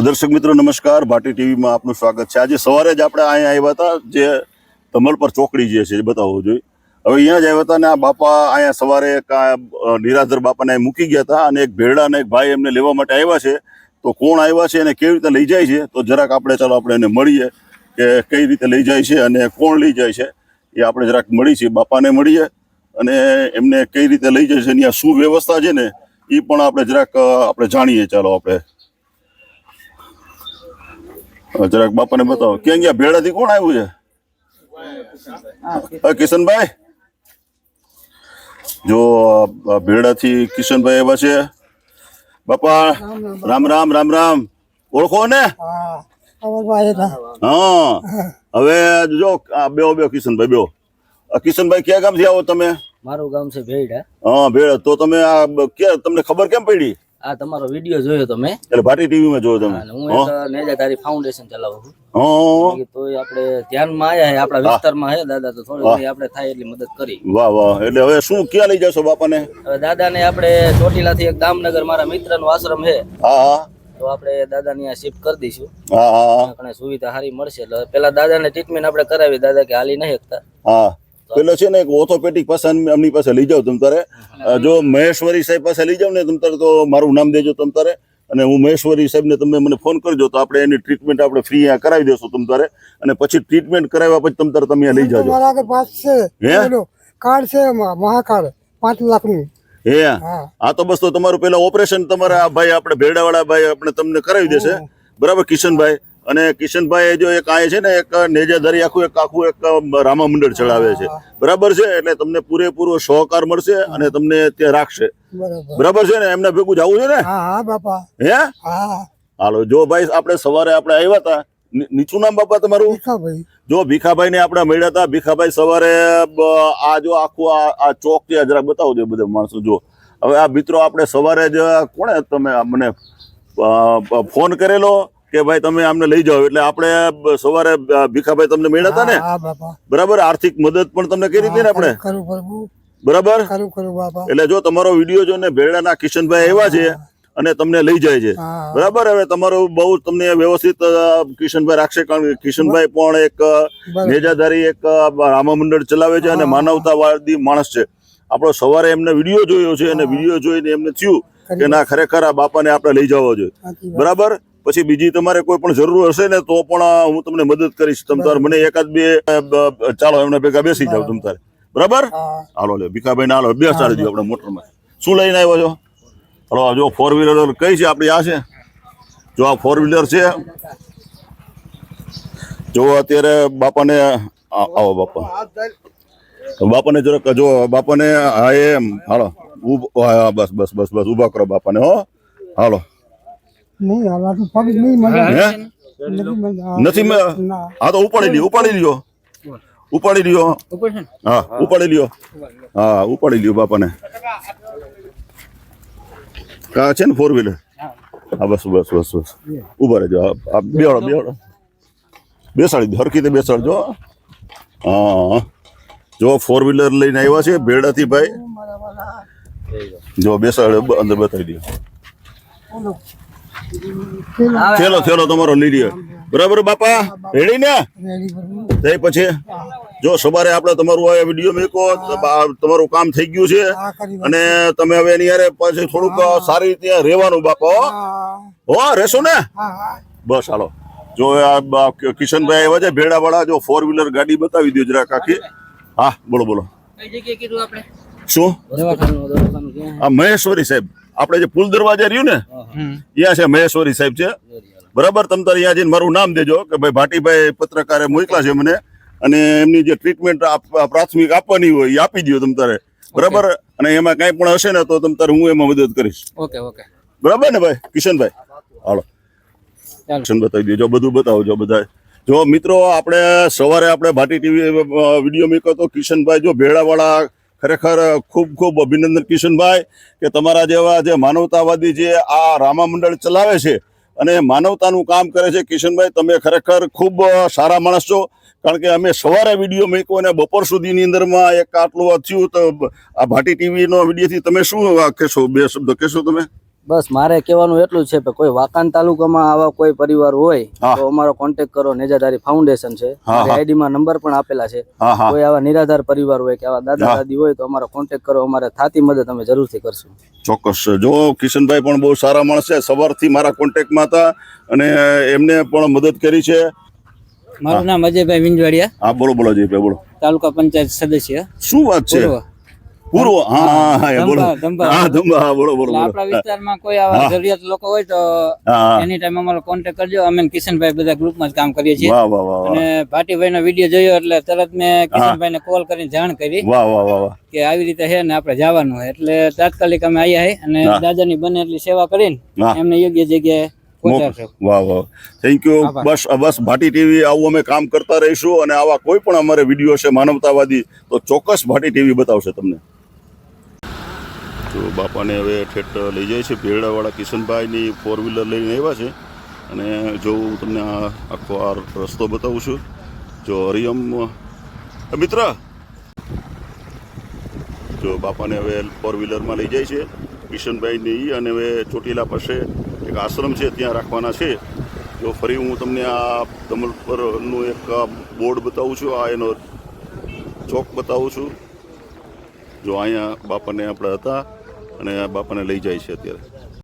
દર્શક મિત્રો નમસ્કાર, ભાટી ટીવીમાં આપનું સ્વાગત છે। આજે સવારે જ આપણે અહીંયા આવ્યા હતા, જે કમલ પર ચોકડી જે છે એ બતાવવું જોઈએ। હવે અહીંયા જ આવ્યા હતા ને આ બાપા અહીંયા સવારે એક નિરાધર બાપાને મૂકી ગયા હતા અને એક ભેરડા અને એક ભાઈ એમને લેવા માટે આવ્યા છે। તો કોણ આવ્યા છે અને કેવી રીતે લઈ જાય છે તો જરાક આપણે ચાલો આપણે એને મળીએ કે કઈ રીતે લઈ જાય છે અને કોણ લઈ જાય છે એ આપણે જરાક મળી છે, બાપાને મળીએ અને એમને કઈ રીતે લઈ જાય છે, અહીંયા શું વ્યવસ્થા છે ને એ પણ આપણે જરાક આપણે જાણીએ। ચાલો આપણે જરાક બાપાને બતાવો કે અહીંયા ભેડાથી કોણ આવ્યું છે? કિશનભાઈ, જો ભેડાથી કિશનભાઈ આવ્યા છે। બાપા રામ રામ રામ રામ, ઓળખો ને? હા, હવે જો બે કિશનભાઈ બે કિશનભાઈ ક્યાં ગામથી આવો તમે? મારું ગામ છે ભેડા। હા ભેડા, તો તમે આ તમને ખબર કેમ પડી? આ તમારો વિડિયો જોયો તો મેં, એટલે ભાટી ટીવી માં જોયો તમે? હું એક નેજાધારી ફાઉન્ડેશન ચલાવું છું, તો આપણે ધ્યાનમાં આયા હે, આપણા વિસ્તારમાં હે દાદા, તો થોડી આપણે થાય એટલી મદદ કરી। વાહ વાહ, એટલે હવે શું ક્યાં લઈ જશો બાપાને? હવે દાદાને આપણે ચોટીલાથી એક દામનગર મારા મિત્રનો આશ્રમ છે, હા હા, તો આપણે દાદાને અહીંયા શિફ્ટ કરી દઈશું। હા હા, ઘણી સુવિધા સારી મળશે। એટલે પેલા દાદાને ટ્રીટમેન્ટ આપણે કરાવી, દાદા કે હાલી નહીં શકતા। હા, પેલો છે ને એક ઓર્થોપેડિક પાસે એમની પાસે લઈ જાવ તમ તારે, જો મહેશ્વરી સાહેબ પાસે લઈ જાવ ને તમ તારે, તો મારું નામ દેજો તમ તારે, અને હું મહેશ્વરી સાહેબને તમે મને ફોન કરજો તો આપણે એની ટ્રીટમેન્ટ આપણે ફ્રી અહીંયા કરાવી દેશું તમ તારે, અને પછી ટ્રીટમેન્ટ કરાવ્યા પછી તમ તારે તમે લઈ જાજો। મારા પાસ છે કાર્ડ છે, મહાકાર્ડ 5 લાખનું। હે, હા તો બસ, તો તમારું પેલા ઓપરેશન તમારા ભાઈ આપણે ભેડાવાળા ભાઈ આપણે તમને કરાવી દેશે, બરાબર કિશનભાઈ? અને કિશનભાઈ જો એક આ છે ને એક નેજાધારી આખું એક રામા મંડળ ચલાવે છે, બરાબર છે? એટલે તમને પૂરેપૂરો સહકાર મળશે અને તમને ત્યાં રાખશે, બરાબર છે ને? એમને ભેગું જવું છે ને? હા બાપા। હે, હાલો જો ભાઈ, આપણે સવારે આપણે આવ્યા હતા, નીચું નામ બાપા તમારું? ભીખાભાઈ। જો ભીખાભાઈ ને આપણે મળ્યા હતા, ભીખાભાઈ સવારે આ જો આખું આ ચોક છે જરાક બતાવો દે બધા માણસો। જો હવે આ મિત્રો આપણે સવારે જ કોણે તમે મને ફોન કરેલો કે ભાઈ તમે આમને લઈ જાઓ, એટલે આપણે સવારે ભીખાભાઈ તમને મળ્યા હતા ને, બરાબર? આર્થિક મદદ પણ તમને કરી હતી ને આપણે, બરાબર? એટલે જો તમારો વિડીયો જો ને ભેડાના કિશનભાઈ આવ્યા છે અને તમને લઈ જાય છે, બરાબર? હવે તમારું બહુ તમને વ્યવસ્થિત કિશનભાઈ રાખશે, કારણ કે કિશનભાઈ પણ એક નેજાધારી એક રામા મંડળ ચલાવે છે અને માનવતાવાદી માણસ છે। આપણો સવારે એમને વિડીયો જોયો છે અને વિડીયો જોઈને એમને થયું કે ના, ખરેખર આ બાપાને આપણે લઈ જવા જોઈએ, બરાબર? પછી બીજી તમારે કોઈ પણ જરૂર હશે ને તો પણ હું તમને મદદ કરીશ, તમ તારે મને એકાદ બે ચાલો એમને ભેગા બેસી જાવ તમ તારે, બરાબર? હાલો લે ભીખાભાઈ ને હાલો બેસાડી દો આપણે મોટરમાં। શું લઈને આવ્યો છો? હાલો જો 4 વ્હીલર કઈ છે આપણી? આ છે, જો આ 4 વ્હીલર છે। જો અત્યારે બાપાને આવો બાપા, બાપાને જરાક જો બાપાને, હા એમ, હાલો બસ બસ બસ બસ, ઉભા કરો બાપાને, હો હાલો। નથી, હા તો ઉપાડી લ્યો હા, ઉપાડી લ્યો, હા ઉપાડી લ્યો બાપાને। કા છે ને 4 વ્હીલર? હા બસ બસ બસ બસ, ઉભા રહેજો, બેસાડો બેસાડી દો, હરખી બેસાડજો। હા જો 4 વ્હીલર લઈને આવ્યા છે ભેડાથી ભાઈ, જો બેસાડો, અંદર બતાવી દો। થેલો તમારો લઈ લ્યો, બરાબર બાપા? રેડી ને? તે પછી જો સવારે આપણે તમારું આ વિડીયો મેકો, તમારું કામ થઈ ગયું છે અને તમે હવે એની યારે પછી થોડુંક સારી રીતે રહેવાનું બાપા, હો રહેશો ને? બસ હાલો, જો આ કિશનભાઈ આવ્યા છે ભેડા વાળા, જો 4 વ્હીલર ગાડી બતાવી દો જરાક આખી। હા બોલો બોલો, શું? આ મહેશ્વરી સાહેબ, આપણે જે પુલ દરવાજા રહ્યું ને ત્યાં છે મહેશ્વરી સાહેબ છે, બરાબર? તમ તારે અહીંયા જઈને મારું નામ દેજો કે ભાઈ ભાટીભાઈ પત્રકારે મોકલા છે મને, અને એમની જે ટ્રીટમેન્ટ પ્રાથમિક આપવાની હોય એ આપી દો તમ તારે, બરાબર? અને એમાં કઈ પણ હશે ને તો તમ તારે હું એમાં મદદ કરીશ, બરાબર ને ભાઈ કિશનભાઈ? હાલો કિશન બતાવી દેજો, બધું બતાવજો બધા। જો મિત્રો આપણે સવારે આપણે ભાટી ટીવી વિડીયો મૂક્યો તો કિશનભાઈ જો ભેડાવાળા, ખરેખર ખૂબ ખૂબ અભિનંદન કિશનભાઈ કે તમારા જેવા જે માનવતાવાદી જે આ રામા મંડળ ચલાવે છે અને માનવતાનું કામ કરે છે, કિશનભાઈ તમે ખરેખર ખૂબ સારા માણસ છો। કારણ કે અમે સવારે વિડીયો મૂક્યો અને બપોર સુધીની અંદરમાં એક આટલું થયું, તો આ ભાટી ટીવીનો વિડીયોથી તમે શું કહેશો? બે શબ્દ કહેશો તમે? બસ મારે કહેવાનું એટલું જ છે કે કોઈ વાંકાનેર તાલુકામાં આવા કોઈ પરિવાર હોય હા. તો અમારો કોન્ટેક્ટ કરો. નેજાધારી ફાઉન્ડેશન છે, મારી આઈડી માં નંબર પણ આપેલા છે. હા હા કોઈ આવા નિરાધાર પરિવાર હોય કે આવા દાદા દાદી હોય તો અમારો કોન્ટેક્ટ કરો. અમારે થાતી મદદ અમે જરૂરથી કરશું. ચોક્કસ. જો કિશનભાઈ પણ બહુ સારા માણસ છે, સવારથી મારા કોન્ટેક્ટમાં હતા અને એમને પણ મદદ કરી છે. મારું નામ અજયભાઈ વિંજવાડિયા, હા બોલો બોલો જયભાઈ બોલો. તાલુકા પંચાયત સદસ્ય. શું વાત છે? પૂર્વ. પૂર્વ. હા હા હા બોલો. ધંબા. હા ધંબા. હા બોલો બોલો એટલે બોલો. આપણા વિસ્તારમાં કોઈ આવા જરૂરિયાત લોકો હોય તો હા હા. એની ટાઈમ અમારો કોન્ટેક્ટ કરજો. અમે કિશનભાઈ બધા ગ્રુપમાં જ કામ કરીએ છીએ. વાહ વાહ વાહ વાહ. અને ભાટીભાઈનો વિડીયો જોયો એટલે તરત મેં કિશનભાઈને કોલ કરીને જાણ કરી વાહ વાહ વાહ વાહ. કે આવી રીતે છે ને આપણે જવાનું હોય. એટલે તાત્કાલિક અમે આવ્યા હે અને હા. દાદાની બને એટલી સેવા કરીને હા. એમને યોગ્ય જગ્યાએ પહોંચાડશો. વાહ વાહ. Thank you. Bus bus Bhati TV આવું અમે કામ કરતા રહીશું અને આવા કોઈ પણ અમારે વિડીયો છે માનવતાવાદી તો ચોક્કસ ભાટી ટીવી બતાવશે તમને. તો બાપાને હવે ઠેઠ લઈ જાય છે. ભેરડાવાળા કિશનભાઈની 4 વ્હીલર લઈને આવ્યા છે અને જો હું તમને આ આખો આ રસ્તો બતાવું છું. જો હરિયમ મિત્ર જો બાપાને હવે 4 વ્હીલરમાં લઈ જાય છે કિશનભાઈની અને હવે ચોટીલા પાસે એક આશ્રમ છે ત્યાં રાખવાના છે. જો ફરી હું તમને આ કમલ પરનું એક બોર્ડ બતાવું છું, આ એનો ચોક બતાવું છું. જો અહીંયા બાપાને આપણે હતા અને બાપાને લઈ જાય છે અત્યારે.